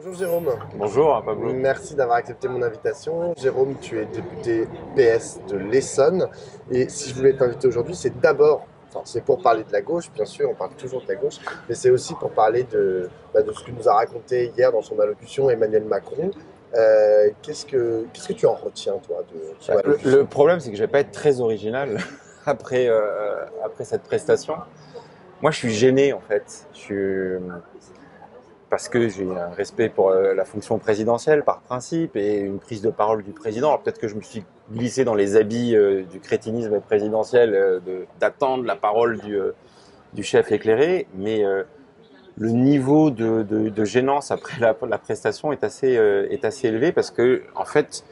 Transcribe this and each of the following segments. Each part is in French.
Bonjour Jérôme, Bonjour Pablo. merci d'avoir accepté mon invitation. Jérôme, tu es député PS de l'Essonne et si je voulais t'inviter aujourd'hui, c'est d'abord, enfin c'est pour parler de la gauche, bien sûr, on parle toujours de la gauche, mais c'est aussi pour parler de ce que nous a raconté hier dans son allocution Emmanuel Macron. Qu'est-ce que tu en retiens, toi, de son Le allocution? problème, c'est que je vais pas être très original après cette prestation. Moi, je suis gêné en fait. Parce que j'ai un respect pour la fonction présidentielle par principe et une prise de parole du président. Alors peut-être que je me suis glissé dans les habits du crétinisme présidentiel, d'attendre la parole du chef éclairé, mais le niveau de gênance après la prestation est assez élevé parce que en fait,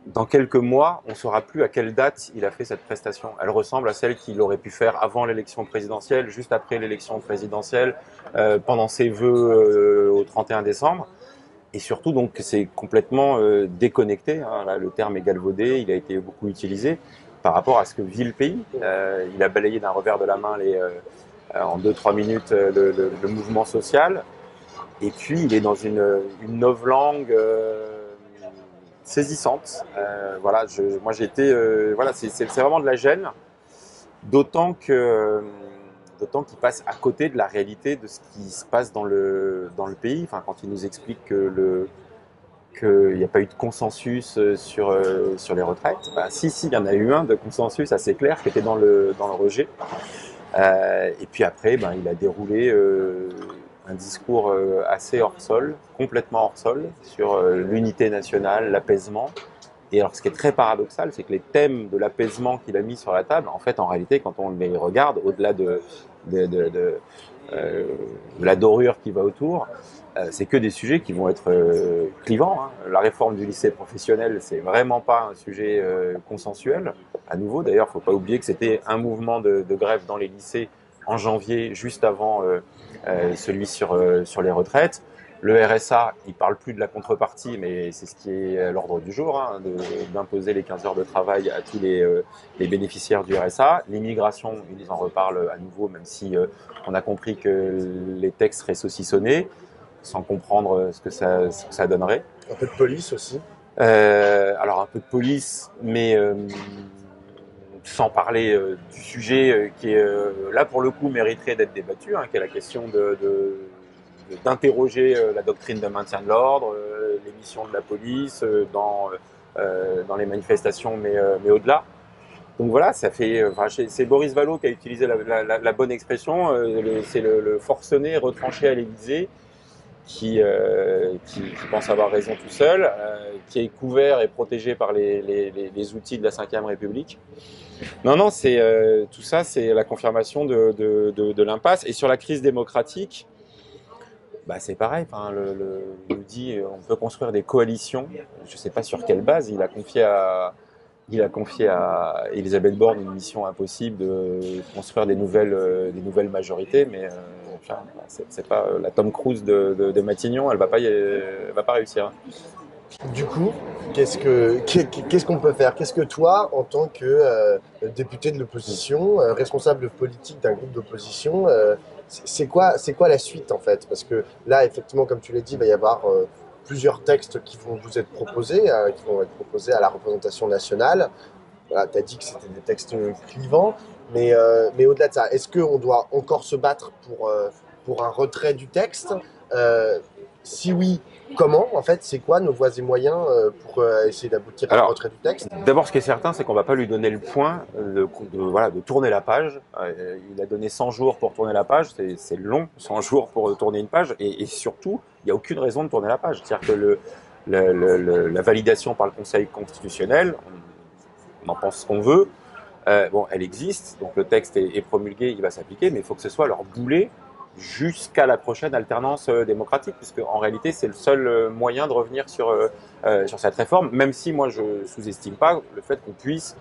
dans quelques mois, on ne saura plus à quelle date il a fait cette prestation. Elle ressemble à celle qu'il aurait pu faire avant l'élection présidentielle, juste après l'élection présidentielle, pendant ses vœux au 31 décembre. Et surtout, donc, c'est complètement déconnecté. Hein. Là, le terme est galvaudé, il a été beaucoup utilisé par rapport à ce que vit le pays. Il a balayé d'un revers de la main en 2-3 minutes le mouvement social. Et puis, il est dans une novlangue saisissante. Voilà, moi j'ai été, voilà, c'est vraiment de la gêne, d'autant que d'autant qu'il passe à côté de la réalité de ce qui se passe dans le pays. Enfin, quand il nous explique qu'il n'y a pas eu de consensus sur les retraites, bah, si, il y en a eu un de consensus assez clair qui était dans le rejet. Et puis après, ben, il a déroulé un discours assez hors sol, complètement hors sol, sur l'unité nationale, l'apaisement. Et alors, ce qui est très paradoxal, c'est que les thèmes de l'apaisement qu'il a mis sur la table, en fait, en réalité, quand on les regarde, au-delà euh, de la dorure qui va autour, c'est que des sujets qui vont être clivants. Hein. La réforme du lycée professionnel, c'est vraiment pas un sujet consensuel. À nouveau, d'ailleurs, il ne faut pas oublier que c'était un mouvement de grève dans les lycées en janvier, juste avant celui sur les retraites. Le RSA, il ne parle plus de la contrepartie, mais c'est ce qui est à l'ordre du jour, hein, d'imposer les 15 heures de travail à tous les bénéficiaires du RSA. L'immigration, ils en reparlent à nouveau, même si on a compris que les textes seraient saucissonnés, sans comprendre ce que ça donnerait. Un peu de police aussi. Alors un peu de police, mais sans parler du sujet qui est là pour le coup mériterait d'être débattu, hein, qui est la question d'interroger la doctrine de maintien de l'ordre, les missions de la police dans les manifestations, mais au-delà. Donc voilà, ça fait. Enfin, c'est Boris Vallaud qui a utilisé la bonne expression. C'est le forcené retranché à l'Élysée qui pense avoir raison tout seul, qui est couvert et protégé par les outils de la Ve République. Non, non, c'est tout ça, c'est la confirmation de l'impasse. Et sur la crise démocratique, bah, c'est pareil. Enfin, il nous dit on peut construire des coalitions. Je ne sais pas sur quelle base. Il a confié à Elisabeth Borne une mission impossible de construire des nouvelles majorités, mais enfin, c'est pas la Tom Cruise de Matignon, elle va pas réussir. Du coup, qu'est-ce qu'on peut faire? Qu'est-ce que toi, en tant que député de l'opposition, responsable politique d'un groupe d'opposition, c'est quoi la suite en fait? Parce que là, effectivement, comme tu l'as dit, il va y avoir plusieurs textes qui vont vous être proposés, qui vont être proposés à la représentation nationale. Voilà, tu as dit que c'était des textes clivants, mais au-delà de ça, est-ce qu'on doit encore se battre pour un retrait du texte? Euh, Si oui, comment? En fait, c'est quoi nos voies et moyens pour essayer d'aboutir à un Alors, retrait du texte? d'abord, ce qui est certain, c'est qu'on va pas lui donner le point voilà, de tourner la page. Il a donné 100 jours pour tourner la page, c'est long, 100 jours pour tourner une page, et surtout, il n'y a aucune raison de tourner la page. C'est-à-dire que la validation par le Conseil constitutionnel, on en pense ce qu'on veut, bon, elle existe, donc le texte est promulgué, il va s'appliquer, mais il faut que ce soit leur boulet jusqu'à la prochaine alternance démocratique, puisque en réalité c'est le seul moyen de revenir sur cette réforme, même si moi je sous-estime pas le fait qu'on puisse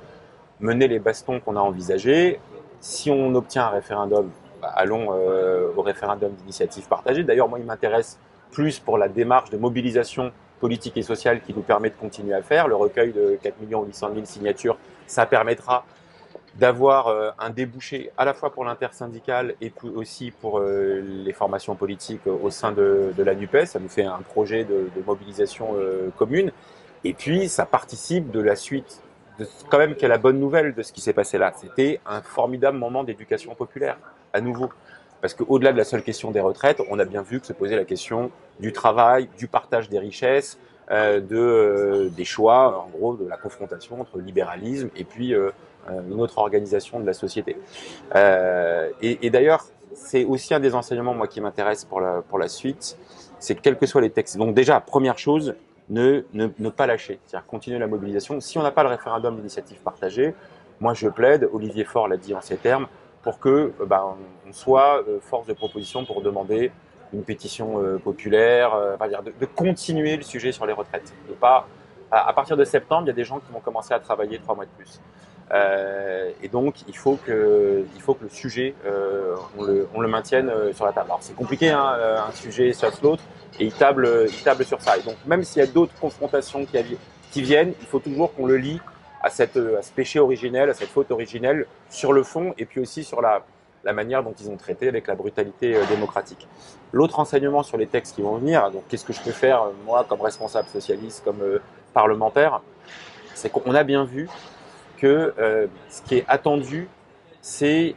mener les bastons qu'on a envisagés. Si on obtient un référendum, bah, allons au référendum d'initiative partagée. D'ailleurs, moi il m'intéresse plus pour la démarche de mobilisation politique et sociale qui nous permet de continuer à faire. Le recueil de 4 800 000 signatures, ça permettra d'avoir un débouché à la fois pour l'intersyndicale et aussi pour les formations politiques au sein de la NUPES. Ça nous fait un projet de mobilisation commune. Et puis, ça participe de la suite, quand même, quelle est la bonne nouvelle de ce qui s'est passé là. C'était un formidable moment d'éducation populaire, à nouveau. Parce qu'au-delà de la seule question des retraites, on a bien vu que se posait la question du travail, du partage des richesses, des choix, en gros, de la confrontation entre libéralisme et puis une autre organisation de la société. Et d'ailleurs, c'est aussi un des enseignements, moi, qui m'intéresse pour la suite, c'est que quels que soient les textes. Donc déjà, première chose, ne pas lâcher, c'est-à-dire continuer la mobilisation. Si on n'a pas le référendum d'initiative partagée, moi je plaide, Olivier Faure l'a dit en ces termes, pour que on soit force de proposition pour demander une pétition populaire, de continuer le sujet sur les retraites. De pas, à partir de septembre, il y a des gens qui vont commencer à travailler 3 mois de plus. Et donc, il faut que le sujet, on le maintienne sur la table. Alors, c'est compliqué, hein, un sujet chasse l'autre, et il table sur ça. Et donc, même s'il y a d'autres confrontations qui viennent, il faut toujours qu'on le lie à ce péché originel, à cette faute originelle, sur le fond, et puis aussi sur la manière dont ils ont traité avec la brutalité démocratique. L'autre enseignement sur les textes qui vont venir, donc qu'est-ce que je peux faire, moi, comme responsable socialiste, comme parlementaire, c'est qu'on a bien vu que ce qui est attendu, c'est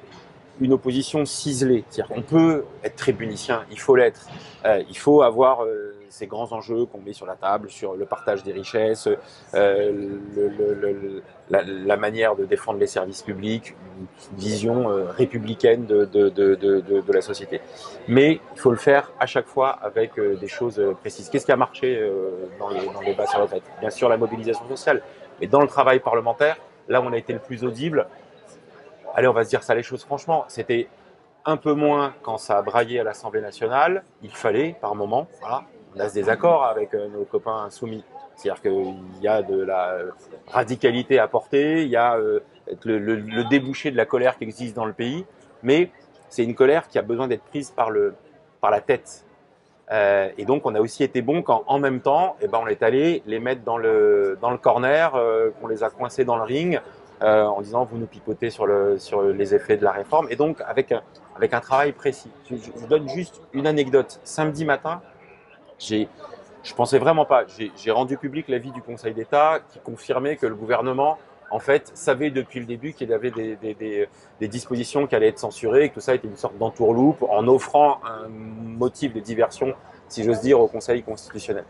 une opposition ciselée. C'est-à-dire qu'on peut être tribunicien, il faut l'être. Il faut avoir ces grands enjeux qu'on met sur la table, sur le partage des richesses, la manière de défendre les services publics, une vision républicaine de la société. Mais il faut le faire à chaque fois avec des choses précises. Qu'est-ce qui a marché dans les débats sur la retraite? Bien sûr, la mobilisation sociale. Mais dans le travail parlementaire, là où on a été le plus audible, allez, on va se dire ça les choses franchement, c'était un peu moins quand ça a braillé à l'Assemblée nationale. Il fallait, par moment, voilà, on a ce désaccord avec nos copains insoumis. C'est-à-dire qu'il y a de la radicalité à porter, il y a le débouché de la colère qui existe dans le pays, mais c'est une colère qui a besoin d'être prise par la tête. Et donc, on a aussi été bon quand, en même temps, on est allé les mettre dans le corner, qu'on les a coincés dans le ring, en disant vous nous pipotez sur les effets de la réforme. Et donc, avec un travail précis. Je vous donne juste une anecdote. Samedi matin, je pensais vraiment pas. J'ai rendu public l'avis du Conseil d'État qui confirmait que le gouvernement, en fait, savait depuis le début qu'il y avait des dispositions qui allaient être censurées et que tout ça était une sorte d'entourloupe en offrant un motif de diversion, si j'ose dire, au Conseil constitutionnel.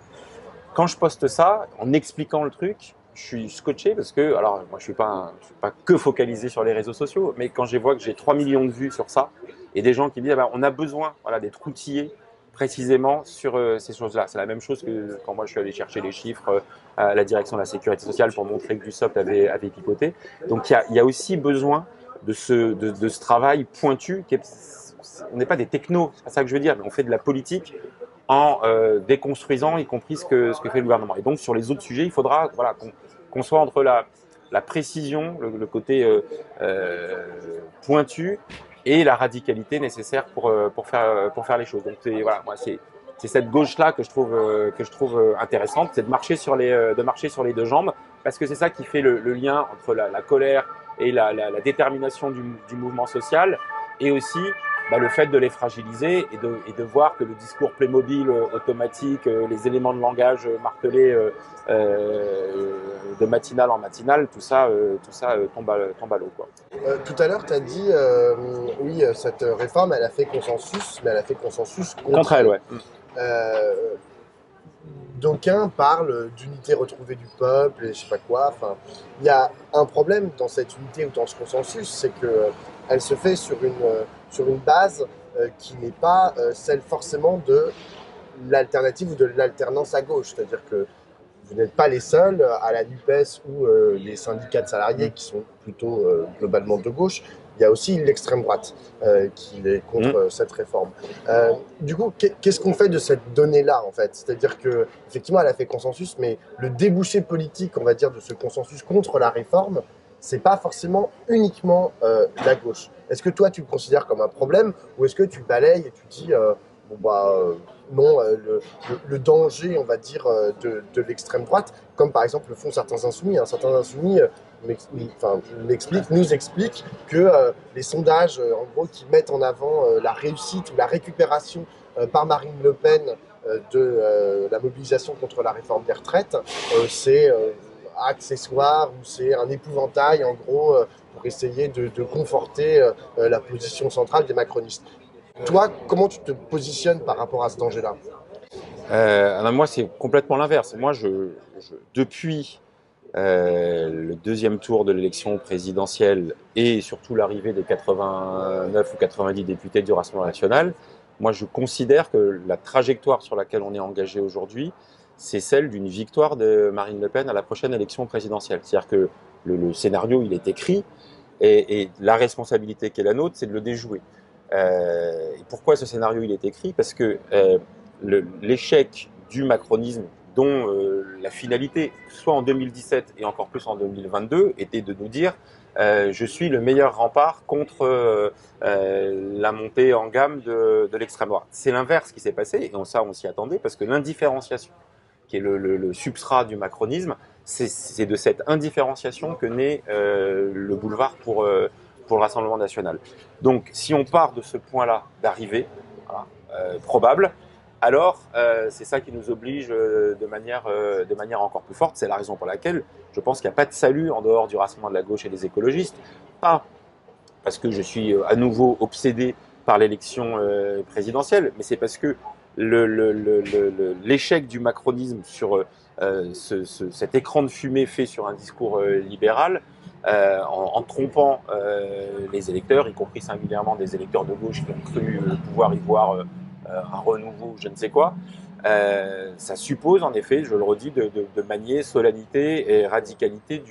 Quand je poste ça, en expliquant le truc, je suis scotché parce que, alors moi je suis pas que focalisé sur les réseaux sociaux, mais quand je vois que j'ai 3 millions de vues sur ça et des gens qui me disent on a besoin d'être outillés précisément sur ces choses-là. C'est la même chose que quand moi je suis allé chercher les chiffres à la direction de la sécurité sociale pour montrer que Dussopt avait pipoté. Donc il y a aussi besoin de ce travail pointu. On n'est pas des technos, c'est pas ça que je veux dire, mais on fait de la politique en déconstruisant, y compris ce que fait le gouvernement. Et donc sur les autres sujets, il faudra qu'on soit entre la précision, le côté pointu, et la radicalité nécessaire pour faire les choses. Donc c'est cette gauche-là que je trouve intéressante, c'est de marcher sur les deux jambes, parce que c'est ça qui fait le lien entre la colère et la détermination du mouvement social, et aussi le fait de les fragiliser et de voir que le discours Playmobil automatique, les éléments de langage martelés de matinale en matinale, tout ça tombe à l'eau, quoi. Tout à l'heure, tu as dit, oui, cette réforme, elle a fait consensus, mais elle a fait consensus Contre elle, ouais. Euh, D'aucuns parlent d'unité retrouvée du peuple et je sais pas quoi. Enfin, il y a un problème dans cette unité ou dans ce consensus, c'est que elle se fait sur une base qui n'est pas celle forcément de l'alternative ou de l'alternance à gauche. C'est-à-dire que vous n'êtes pas les seuls à la NUPES ou les syndicats de salariés qui sont plutôt globalement de gauche. Il y a aussi l'extrême droite qui est contre cette réforme. Du coup, qu'est-ce qu'on fait de cette donnée-là, en fait? C'est-à-dire que effectivement, elle a fait consensus, mais le débouché politique, on va dire, de ce consensus contre la réforme, c'est pas forcément uniquement la gauche. Est-ce que toi, tu le considères comme un problème, ou est-ce que tu balayes et tu dis non, le danger, on va dire, de l'extrême droite, comme par exemple le font certains insoumis. Certains insoumis nous explique que les sondages, en gros, qui mettent en avant la réussite ou la récupération par Marine Le Pen de la mobilisation contre la réforme des retraites, c'est accessoire ou c'est un épouvantail, en gros, pour essayer de conforter la position centrale des macronistes. Toi, comment tu te positionnes par rapport à ce danger-là? Alors moi, c'est complètement l'inverse. Moi, depuis le deuxième tour de l'élection présidentielle et surtout l'arrivée des 89 ou 90 députés du Rassemblement national, moi, je considère que la trajectoire sur laquelle on est engagé aujourd'hui, c'est celle d'une victoire de Marine Le Pen à la prochaine élection présidentielle. C'est-à-dire que le scénario, il est écrit et la responsabilité qui est la nôtre, c'est de le déjouer. Et pourquoi ce scénario, il est écrit? Parce que l'échec du macronisme dont la finalité, soit en 2017 et encore plus en 2022, était de nous dire je suis le meilleur rempart contre la montée en gamme de l'extrême droite. C'est l'inverse qui s'est passé, et ça on s'y attendait, parce que l'indifférenciation, qui est le substrat du macronisme, c'est de cette indifférenciation que naît le boulevard pour le Rassemblement national. Donc si on part de ce point-là d'arrivée, voilà, probable, alors c'est ça qui nous oblige de manière encore plus forte. C'est la raison pour laquelle je pense qu'il n'y a pas de salut en dehors du Rassemblement de la gauche et des écologistes. Pas parce que je suis à nouveau obsédé par l'élection présidentielle, mais c'est parce que l'échec du macronisme sur cet écran de fumée fait sur un discours libéral, en trompant les électeurs, y compris singulièrement des électeurs de gauche qui ont cru pouvoir y voir un renouveau, je ne sais quoi. Ça suppose en effet, je le redis, de manier solennité et radicalité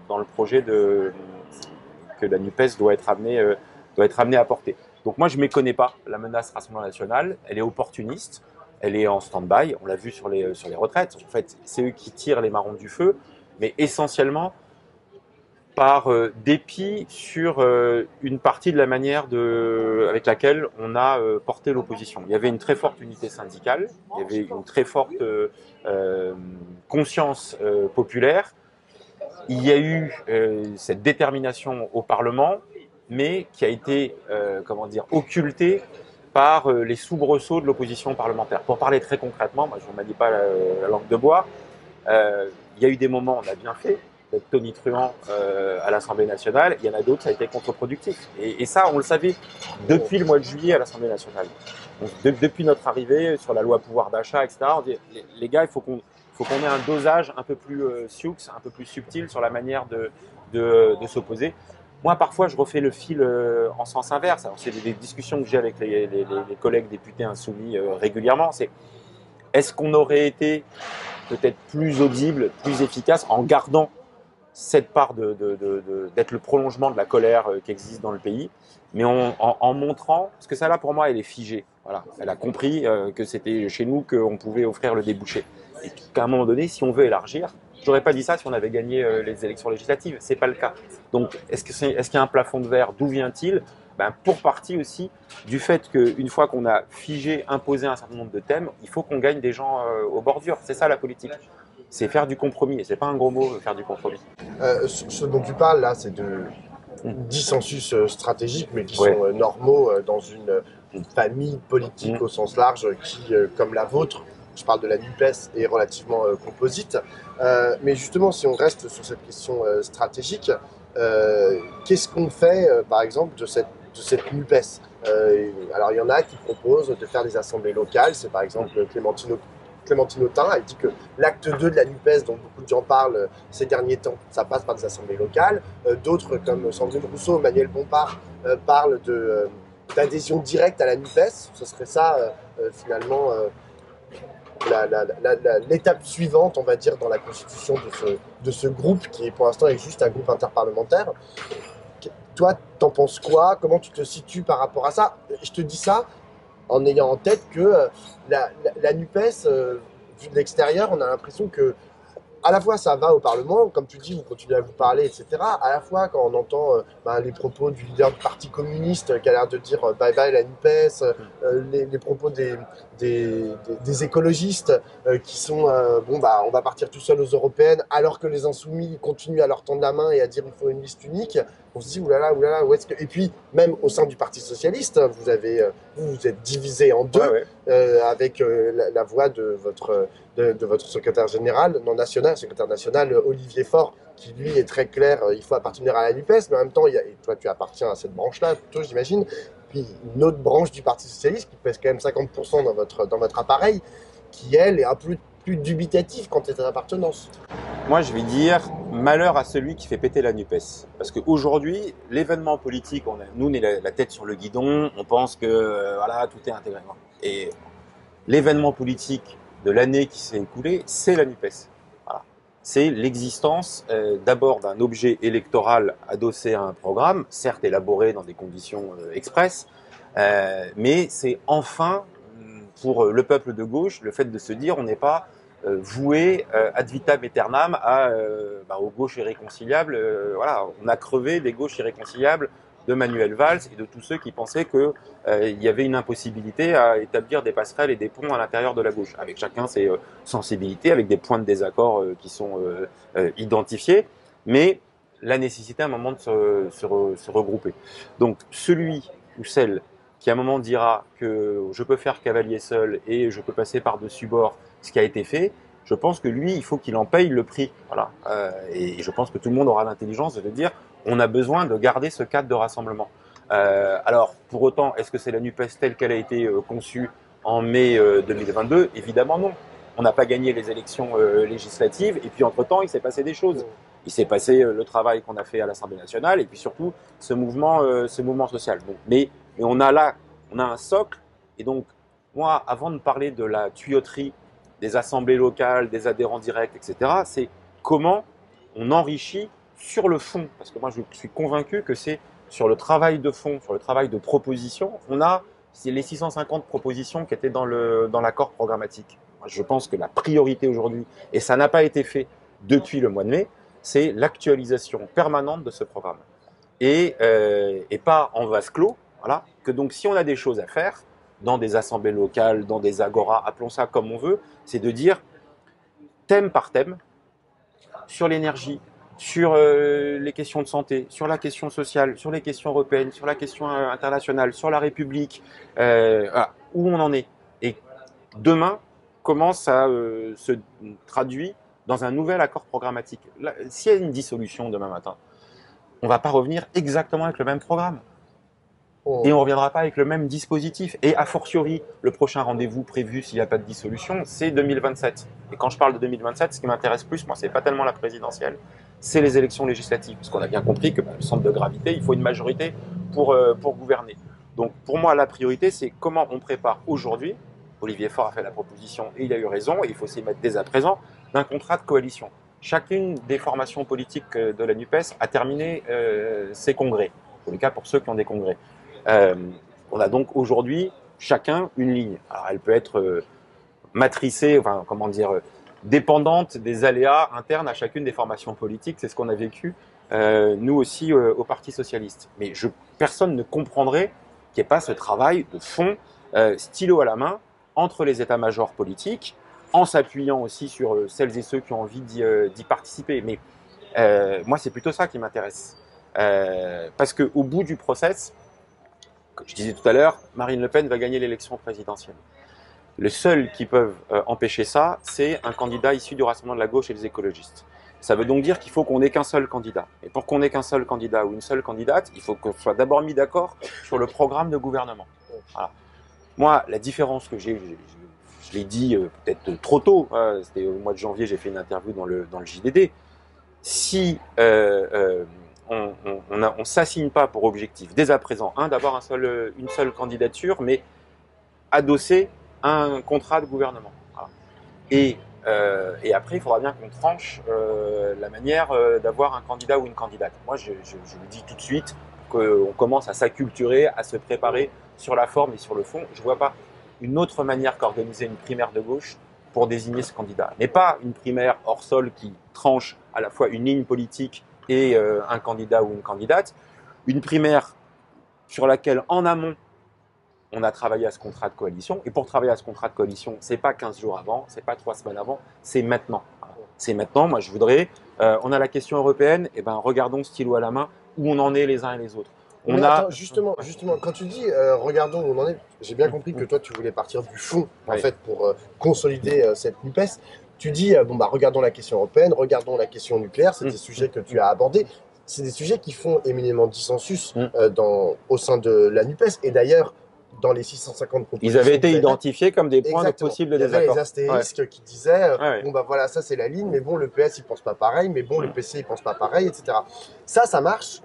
dans le projet que la NUPES doit être amenée à porter. Donc moi je ne méconnais pas la menace Rassemblement national, elle est opportuniste, elle est en stand-by, on l'a vu sur les retraites, en fait c'est eux qui tirent les marrons du feu, mais essentiellement par dépit sur une partie de la manière avec laquelle on a porté l'opposition. Il y avait une très forte unité syndicale, il y avait une très forte conscience populaire, il y a eu cette détermination au Parlement, mais qui a été occultée par les soubresauts de l'opposition parlementaire. Pour parler très concrètement, moi je ne vous manie pas la langue de bois, il y a eu des moments où on a bien fait, d'être tonitruant à l'Assemblée nationale, il y en a d'autres, ça a été contre-productif. Et ça, on le savait depuis le mois de juillet à l'Assemblée nationale. Donc, depuis notre arrivée sur la loi pouvoir d'achat, etc., on dit, les gars, il faut qu'on ait un dosage un peu plus sioux, un peu plus subtil sur la manière de s'opposer. Moi, parfois, je refais le fil en sens inverse. Alors, c'est des discussions que j'ai avec les collègues députés insoumis régulièrement. C'est, est-ce qu'on aurait été peut-être plus audible, plus efficace en gardant cette part d'être le prolongement de la colère qui existe dans le pays, mais en montrant, parce que ça là pour moi elle est figée, voilà. Elle a compris que c'était chez nous qu'on pouvait offrir le débouché, et qu'à un moment donné, si on veut élargir, j'aurais pas dit ça si on avait gagné les élections législatives, c'est pas le cas. Donc est-ce qu'il y a un plafond de verre? D'où vient-il? Pour partie aussi du fait qu'une fois qu'on a figé, imposé un certain nombre de thèmes, il faut qu'on gagne des gens aux bordures. C'est ça la politique. C'est faire du compromis, et c'est pas un gros mot, faire du compromis. Ce dont tu parles là, c'est de dissensus stratégiques, mais qui sont normaux dans une famille politique au sens large qui, comme la vôtre, je parle de la NUPES, est relativement composite. Mais justement, si on reste sur cette question stratégique, qu'est-ce qu'on fait, par exemple, de cette NUPES? Alors, il y en a qui proposent de faire des assemblées locales. C'est par exemple Clémentine Autain. Elle dit que l'acte 2 de la NUPES, dont beaucoup de gens parlent ces derniers temps, ça passe par des assemblées locales. D'autres, comme Sandrine Rousseau, Manuel Bompard, parlent d'adhésion directe à la NUPES. Ce serait ça, finalement, l'étape suivante, on va dire, dans la constitution de ce groupe, qui pour l'instant est juste un groupe interparlementaire. Toi, t'en penses quoi? Comment tu te situes par rapport à ça? Je te dis ça en ayant en tête que la NUPES, vue de l'extérieur, on a l'impression que à la fois ça va au Parlement, comme tu dis, vous continuez à vous parler, etc. À la fois quand on entend les propos du leader du Parti communiste qui a l'air de dire bye bye la NUPES, les propos des écologistes qui sont bon bah on va partir tout seul aux européennes, alors que les insoumis continuent à leur tendre la main et à dire il faut une liste unique. On se dit oulala, où est-ce que... Et puis même au sein du Parti socialiste, vous avez vous êtes divisé en deux, Ouais, ouais. avec la voix de votre secrétaire général, non national, secrétaire national, Olivier Faure, qui lui est très clair, il faut appartenir à la NUPES, mais en même temps, et toi tu appartiens à cette branche-là plutôt, j'imagine, puis une autre branche du Parti socialiste qui pèse quand même 50% dans votre appareil, qui elle est un peu plus dubitative quant à l'appartenance. Moi, je vais dire malheur à celui qui fait péter la NUPES. Parce qu'aujourd'hui, l'événement politique, nous, on est la tête sur le guidon, on pense que voilà, tout est intégré. Et l'événement politique de l'année qui s'est écoulée, c'est la NUPES. Voilà. C'est l'existence d'abord d'un objet électoral adossé à un programme, certes élaboré dans des conditions expresses, mais c'est enfin, pour le peuple de gauche, le fait de se dire on n'est pas voué ad vitam aeternam aux gauches irréconciliables. Voilà, on a crevé des gauches irréconciliables de Manuel Valls et de tous ceux qui pensaient qu'il y avait une impossibilité à établir des passerelles et des ponts à l'intérieur de la gauche, avec chacun ses sensibilités, avec des points de désaccord qui sont identifiés, mais la nécessité à un moment de se regrouper. Donc celui ou celle qui à un moment dira que je peux faire cavalier seul et je peux passer par-dessus bord ce qui a été fait, je pense que lui, il faut qu'il en paye le prix. Voilà. Et je pense que tout le monde aura l'intelligence de dire on a besoin de garder ce cadre de rassemblement. Alors, pour autant, est-ce que c'est la NUPES telle qu'elle a été conçue en mai 2022? Évidemment non. On n'a pas gagné les élections législatives et puis entre-temps, il s'est passé des choses. Il s'est passé le travail qu'on a fait à l'Assemblée nationale et puis surtout ce mouvement social. Donc, mais on a un socle et donc moi, avant de parler de la tuyauterie des assemblées locales, des adhérents directs, etc., c'est comment on enrichit sur le fond. Parce que moi, je suis convaincu que c'est sur le travail de fond, sur le travail de proposition. C'est les 650 propositions qui étaient dans l'accord programmatique. Je pense que la priorité aujourd'hui, et ça n'a pas été fait depuis le mois de mai, c'est l'actualisation permanente de ce programme. Et pas en vase clos. Voilà. Que donc, si on a des choses à faire, dans des assemblées locales, dans des agoras, appelons ça comme on veut, c'est de dire thème par thème, sur l'énergie, sur les questions de santé, sur la question sociale, sur les questions européennes, sur la question internationale, sur la République, voilà, où on en est. Et demain, comment ça se traduit dans un nouvel accord programmatique. S'il y a une dissolution demain matin, on ne va pas revenir exactement avec le même programme. Et on ne reviendra pas avec le même dispositif. Et a fortiori, le prochain rendez-vous prévu, s'il n'y a pas de dissolution, c'est 2027. Et quand je parle de 2027, ce qui m'intéresse plus, moi, c'est pas tellement la présidentielle, c'est les élections législatives. Parce qu'on a bien compris que le centre de gravité, il faut une majorité pour gouverner. Donc pour moi, la priorité, c'est comment on prépare aujourd'hui, Olivier Faure a fait la proposition et il a eu raison, et il faut s'y mettre dès à présent, d'un contrat de coalition. Chacune des formations politiques de la NUPES a terminé ses congrès, en tous les cas pour ceux qui ont des congrès. On a donc aujourd'hui chacun une ligne. Alors elle peut être matricée, enfin comment dire, dépendante des aléas internes à chacune des formations politiques. C'est ce qu'on a vécu nous aussi au Parti socialiste. Mais personne ne comprendrait qu'il n'y ait pas ce travail de fond, stylo à la main, entre les états-majors politiques, en s'appuyant aussi sur celles et ceux qui ont envie d'y participer. Mais moi, c'est plutôt ça qui m'intéresse. Parce qu'au bout du process, comme je disais tout à l'heure, Marine Le Pen va gagner l'élection présidentielle. Les seuls qui peuvent empêcher ça, c'est un candidat issu du Rassemblement de la gauche et des écologistes. Ça veut donc dire qu'il faut qu'on ait qu'un seul candidat. Et pour qu'on ait qu'un seul candidat ou une seule candidate, il faut qu'on soit d'abord mis d'accord sur le programme de gouvernement. Voilà. Moi, la différence que j'ai, je l'ai dit peut-être trop tôt, c'était au mois de janvier, j'ai fait une interview dans le JDD. Si on s'assigne pas pour objectif dès à présent, d'avoir une seule candidature, mais adossée à un contrat de gouvernement. Voilà. Et après, il faudra bien qu'on tranche la manière d'avoir un candidat ou une candidate. Moi, je vous dis tout de suite qu'on commence à s'acculturer, à se préparer sur la forme et sur le fond. Je ne vois pas une autre manière qu'organiser une primaire de gauche pour désigner ce candidat. Mais pas une primaire hors sol qui tranche à la fois une ligne politique et un candidat ou une candidate. Une primaire sur laquelle, en amont, on a travaillé à ce contrat de coalition. Et pour travailler à ce contrat de coalition, c'est pas 15 jours avant, c'est pas 3 semaines avant, c'est maintenant. C'est maintenant. Moi, je voudrais, on a la question européenne, et ben regardons stylo à la main où on en est les uns et les autres. Mais attends, justement, quand tu dis regardons où on en est, j'ai bien compris que toi tu voulais partir du fond en fait pour consolider cette NUPES. Tu dis bon bah regardons la question européenne, regardons la question nucléaire, c'est des sujets que tu as abordés. C'est des sujets qui font éminemment dissensus au sein de la NUPES. Et d'ailleurs, dans les 650 propositions, ils avaient été identifiés comme des points possibles de désaccord. Il y avait les astérisques qui disaient bon bah voilà, ça c'est la ligne, mais bon le PS il pense pas pareil, mais bon le PC il pense pas pareil, etc. Ça marche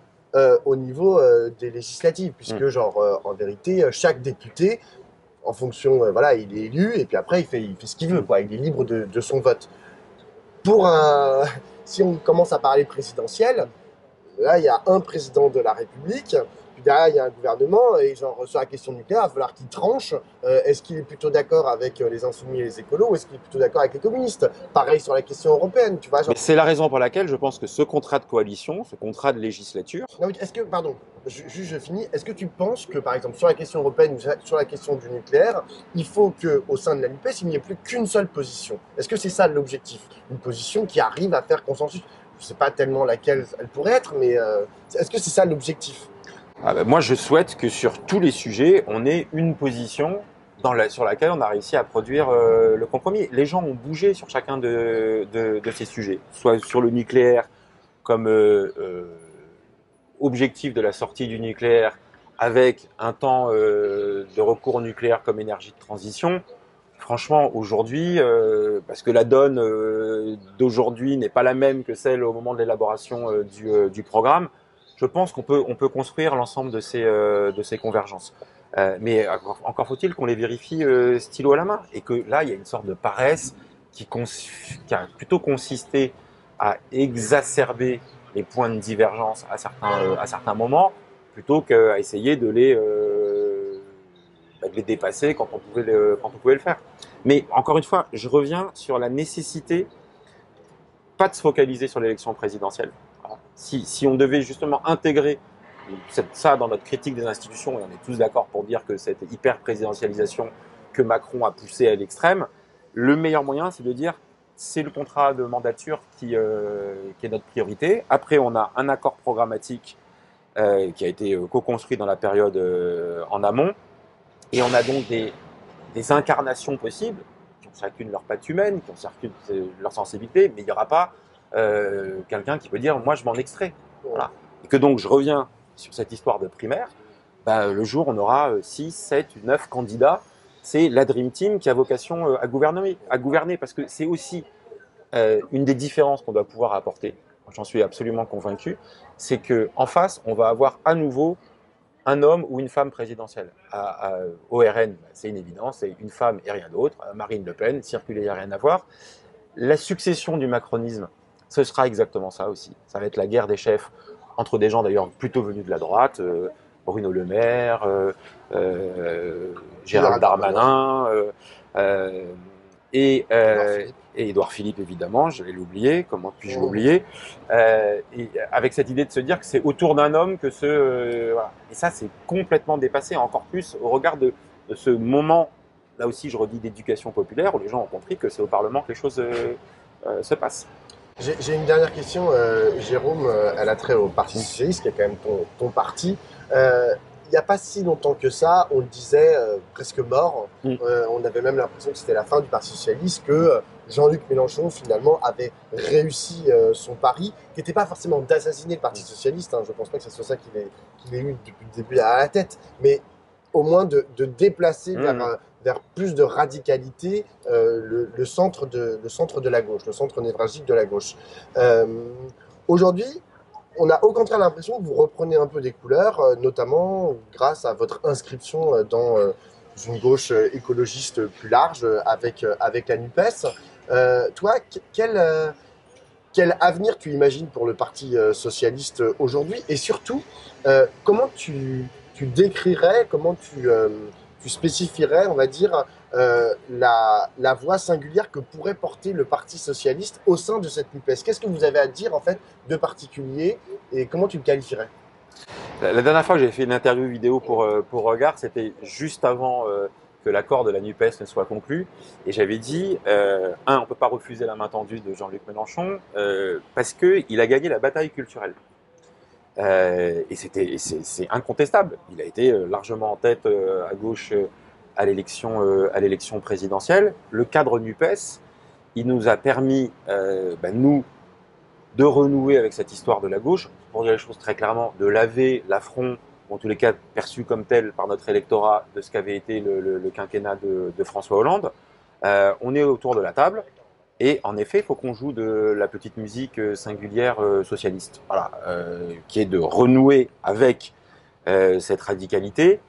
au niveau des législatives, puisque genre en vérité chaque député, en fonction voilà, il est élu et puis après il fait ce qu'il veut, quoi. Il est libre de son vote. Si on commence à parler présidentiel, là, il y a un président de la République, puis derrière, il y a un gouvernement, et genre, sur la question nucléaire, il va falloir qu'il tranche. Est-ce qu'il est plutôt d'accord avec les insoumis et les écolos, ou est-ce qu'il est plutôt d'accord avec les communistes? Pareil sur la question européenne, tu vois. Genre... C'est la raison pour laquelle je pense que ce contrat de coalition, ce contrat de législature... Non, est-ce que, pardon, je finis, est-ce que tu penses que, par exemple, sur la question européenne ou sur la question du nucléaire, il faut qu'au sein de la NUPES, il n'y ait plus qu'une seule position? Est-ce que c'est ça l'objectif? Une position qui arrive à faire consensus? Je ne sais pas tellement laquelle elle pourrait être, mais est-ce que c'est ça l'objectif? Moi, je souhaite que sur tous les sujets, on ait une position sur laquelle on a réussi à produire le compromis. Les gens ont bougé sur chacun de ces sujets, soit sur le nucléaire comme objectif de la sortie du nucléaire, avec un temps de recours au nucléaire comme énergie de transition. Franchement, aujourd'hui, parce que la donne d'aujourd'hui n'est pas la même que celle au moment de l'élaboration du programme, je pense qu'on peut construire l'ensemble de ces convergences. Mais encore faut-il qu'on les vérifie stylo à la main. Et que là, il y a une sorte de paresse qui a plutôt consisté à exacerber les points de divergence à certains moments, plutôt qu'à essayer de les dépasser quand on pouvait le faire. Mais encore une fois, je reviens sur la nécessité, pas de se focaliser sur l'élection présidentielle. Si on devait justement intégrer ça dans notre critique des institutions, et on est tous d'accord pour dire que cette hyper-présidentialisation que Macron a poussée à l'extrême, le meilleur moyen, c'est de dire c'est le contrat de mandature qui est notre priorité. Après, on a un accord programmatique qui a été co-construit dans la période en amont. Et on a donc des incarnations possibles, qui ont chacune leur patte humaine, qui ont chacune leur sensibilité, mais il n'y aura pas quelqu'un qui peut dire « moi, je m'en extrais ». Voilà. Et que donc, je reviens sur cette histoire de primaire, le jour où on aura 6, 7, 9 candidats, c'est la Dream Team qui a vocation à gouverner, parce que c'est aussi une des différences qu'on doit pouvoir apporter, j'en suis absolument convaincu, c'est qu'en face, on va avoir à nouveau un homme ou une femme présidentielle. Au RN, c'est une évidence, c'est une femme et rien d'autre. Marine Le Pen, circuler, il n'y a rien à voir. La succession du macronisme, ce sera exactement ça aussi. Ça va être la guerre des chefs entre des gens d'ailleurs plutôt venus de la droite, Bruno Le Maire, Gérald Darmanin, et Édouard Philippe, évidemment, je vais l'oublier, comment puis-je l'oublier, et avec cette idée de se dire que c'est autour d'un homme que voilà. Et ça, c'est complètement dépassé, encore plus au regard de ce moment, là aussi je redis d'éducation populaire, où les gens ont compris que c'est au Parlement que les choses se passent. J'ai une dernière question, Jérôme, elle a trait au Parti Socialiste, qui est quand même ton parti. Il n'y a pas si longtemps que ça, on le disait presque mort. On avait même l'impression que c'était la fin du Parti Socialiste, que Jean-Luc Mélenchon, finalement, avait réussi son pari, qui n'était pas forcément d'assassiner le Parti Socialiste. Hein, je ne pense pas que ce soit ça qu'il ait eu depuis le début à la tête, mais au moins de déplacer vers plus de radicalité le centre de la gauche, le centre névralgique de la gauche. Aujourd'hui, on a au contraire l'impression que vous reprenez un peu des couleurs, notamment grâce à votre inscription dans une gauche écologiste plus large avec la NUPES. Toi, quel avenir tu imagines pour le Parti socialiste aujourd'hui? Et surtout, comment tu décrirais, comment tu spécifierais, on va dire, la voix singulière que pourrait porter le Parti socialiste au sein de cette NUPES? Qu'est-ce que vous avez à dire en fait de particulier et comment tu le qualifierais? La dernière fois que j'ai fait une interview vidéo pour Regard, c'était juste avant que l'accord de la NUPES ne soit conclu. Et j'avais dit, on ne peut pas refuser la main tendue de Jean-Luc Mélenchon parce qu'il a gagné la bataille culturelle. Et c'est incontestable. Il a été largement en tête à gauche à l'élection présidentielle. Le cadre NUPES, il nous a permis, nous, de renouer avec cette histoire de la gauche, pour dire les choses très clairement, de laver l'affront, en tous les cas perçu comme tel par notre électorat, de ce qu'avait été le quinquennat de François Hollande. On est autour de la table, et en effet, il faut qu'on joue de la petite musique singulière socialiste, voilà, qui est de renouer avec cette radicalité,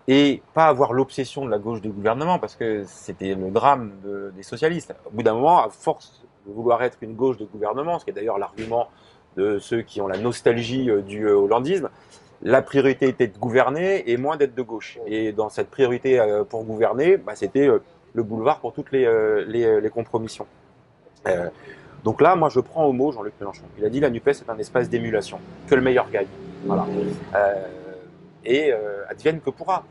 et pas avoir l'obsession de la gauche du gouvernement, parce que c'était le drame des socialistes. Au bout d'un moment, à force de vouloir être une gauche de gouvernement, ce qui est d'ailleurs l'argument de ceux qui ont la nostalgie du hollandisme, la priorité était de gouverner et moins d'être de gauche. Et dans cette priorité pour gouverner, c'était le boulevard pour toutes les compromissions. Donc là, moi, je prends au mot Jean-Luc Mélenchon. Il a dit la NUPES est un espace d'émulation, que le meilleur gagne. Voilà. Advienne que pourra.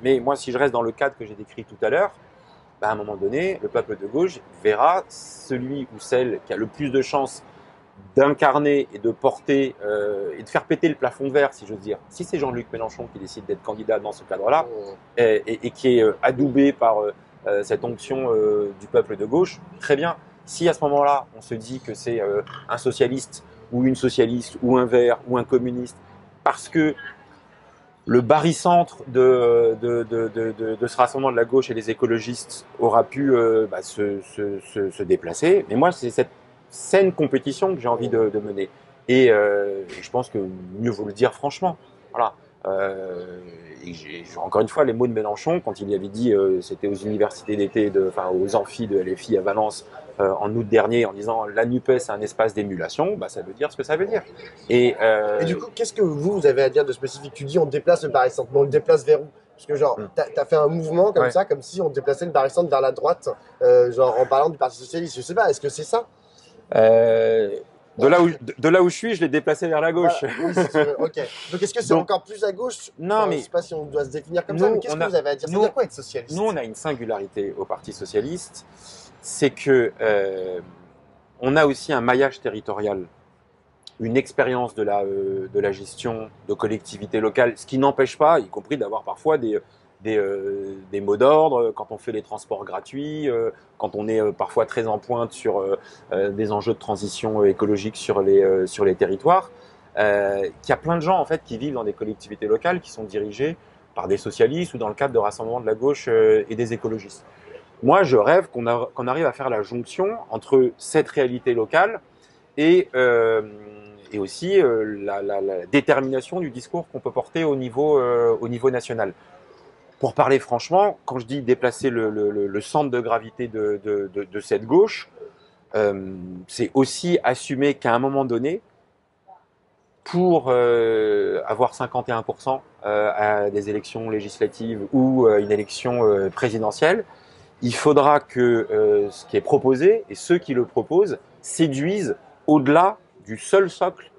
Mais moi, si je reste dans le cadre que j'ai décrit tout à l'heure, à un moment donné, le peuple de gauche verra celui ou celle qui a le plus de chances d'incarner et de porter et de faire péter le plafond de verre, si j'ose dire. Si c'est Jean-Luc Mélenchon qui décide d'être candidat dans ce cadre-là et qui est adoubé par cette onction du peuple de gauche, très bien. Si à ce moment-là, on se dit que c'est un socialiste ou une socialiste ou un vert ou un communiste, parce que le barycentre de ce rassemblement de la gauche et des écologistes aura pu se déplacer. Mais moi, c'est cette saine compétition que j'ai envie de mener. Et je pense que mieux vaut le dire franchement. Voilà. Encore une fois, les mots de Mélenchon, quand il y avait dit, c'était aux universités d'été, aux amphis de LFI à Valence, en août dernier, en disant la NUPES est un espace d'émulation, ça veut dire ce que ça veut dire. Et du coup, qu'est-ce que vous avez à dire de spécifique? Tu dis on déplace le barycentre, mais on le déplace vers où? Parce que genre, t'as fait un mouvement comme ça, comme si on déplaçait le barycentre vers la droite, genre en parlant du Parti Socialiste. Je sais pas, est-ce que c'est ça? De là où je suis, je l'ai déplacé vers la gauche. Voilà, oui, si tu veux. Ok. Donc est-ce que c'est encore plus à gauche? Non, mais je sais pas si on doit se définir comme ça, mais qu'est-ce que vous avez à dire? Ça veut dire quoi être socialiste? Nous, on a une singularité au Parti Socialiste, c'est que on a aussi un maillage territorial, une expérience de la gestion de collectivités locales, ce qui n'empêche pas, y compris d'avoir parfois des mots d'ordre quand on fait les transports gratuits, quand on est parfois très en pointe sur des enjeux de transition écologique sur les territoires. Qu'il y a plein de gens en fait qui vivent dans des collectivités locales qui sont dirigées par des socialistes ou dans le cadre de rassemblements de la gauche et des écologistes. Moi, je rêve qu'on arrive à faire la jonction entre cette réalité locale et aussi la détermination du discours qu'on peut porter au niveau national. Pour parler franchement, quand je dis déplacer le centre de gravité de cette gauche, c'est aussi assumer qu'à un moment donné, pour avoir 51% à des élections législatives ou une élection présidentielle, il faudra que ce qui est proposé et ceux qui le proposent séduisent au-delà du seul socle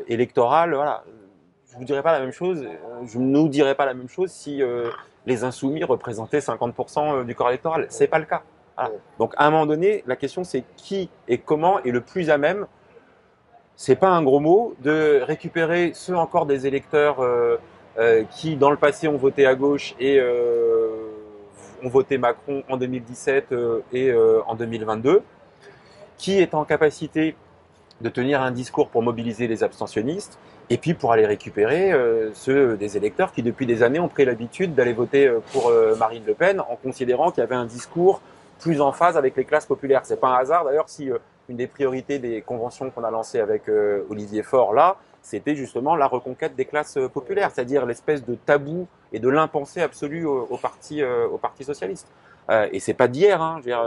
électoral. Voilà. Je vous dirais pas la même chose, je ne nous dirais pas la même chose si les insoumis représentaient 50% du corps électoral. C'est pas le cas. Voilà. Donc à un moment donné, la question c'est qui et comment est le plus à même, c'est pas un gros mot, de récupérer ceux encore des électeurs qui dans le passé ont voté à gauche et ont voté Macron en 2017 et en 2022, qui est en capacité de tenir un discours pour mobiliser les abstentionnistes, et puis pour aller récupérer ceux des électeurs qui depuis des années ont pris l'habitude d'aller voter pour Marine Le Pen en considérant qu'il y avait un discours plus en phase avec les classes populaires. C'est pas un hasard d'ailleurs si une des priorités des conventions qu'on a lancées avec Olivier Faure là, c'était justement la reconquête des classes populaires, c'est-à-dire l'espèce de tabou et de l'impensé absolu au parti socialiste. Et c'est pas d'hier. Hein. Je veux dire,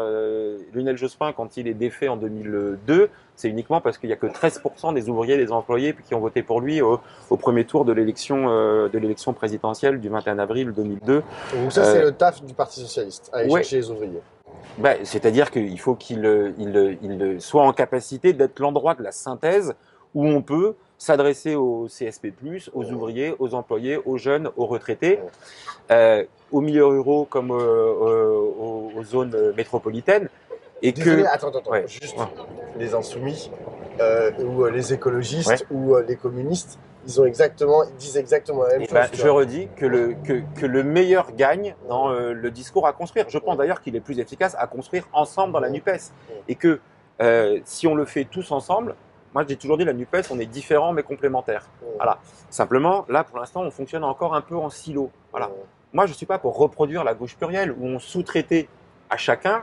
Lionel Jospin, quand il est défait en 2002, c'est uniquement parce qu'il y a que 13% des ouvriers, des employés qui ont voté pour lui au premier tour de l'élection présidentielle du 21 avril 2002. Donc ça, c'est le taf du Parti socialiste, aller Ouais. chercher les ouvriers. Bah, c'est-à-dire qu'il faut qu'il soit en capacité d'être l'endroit de la synthèse où on peut s'adresser aux CSP+, aux ouvriers, aux employés, aux jeunes, aux retraités, aux milieux ruraux comme aux zones métropolitaines. Et Désolé, que... attends, Ouais. juste Ouais. les insoumis ou les écologistes Ouais. ou les communistes, ils disent exactement la même chose. Je redis que le meilleur gagne dans le discours à construire. Je pense d'ailleurs qu'il est plus efficace à construire ensemble dans la NUPES. Et que si on le fait tous ensemble, moi j'ai toujours dit la NUPES, on est différents mais complémentaires. Voilà. Simplement, là pour l'instant, on fonctionne encore un peu en silo. Voilà. Moi je ne suis pas pour reproduire la gauche plurielle où on sous-traitait à chacun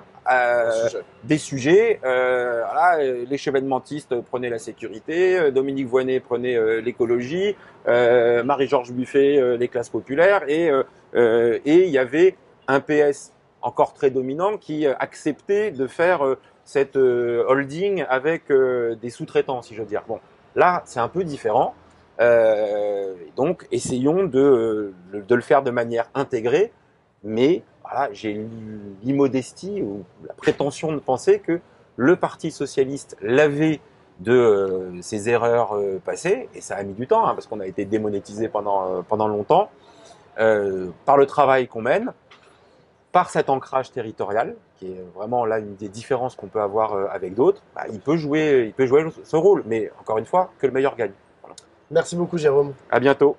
des sujets. Voilà, les chevènementistes prenaient la sécurité, Dominique Voynet prenait l'écologie, Marie-Georges Buffet les classes populaires, et il y avait un PS encore très dominant qui acceptait de faire cette holding avec des sous-traitants, si je veux dire. Bon, là, c'est un peu différent. Donc, essayons de le faire de manière intégrée, mais voilà, j'ai l'immodestie ou la prétention de penser que le Parti socialiste l'avait de ses erreurs passées, et ça a mis du temps, hein, parce qu'on a été démonétisé pendant longtemps, par le travail qu'on mène, par cet ancrage territorial, qui est vraiment là une des différences qu'on peut avoir avec d'autres. Bah, il peut jouer ce rôle, mais encore une fois, que le meilleur gagne. Voilà. Merci beaucoup, Jérôme. À bientôt.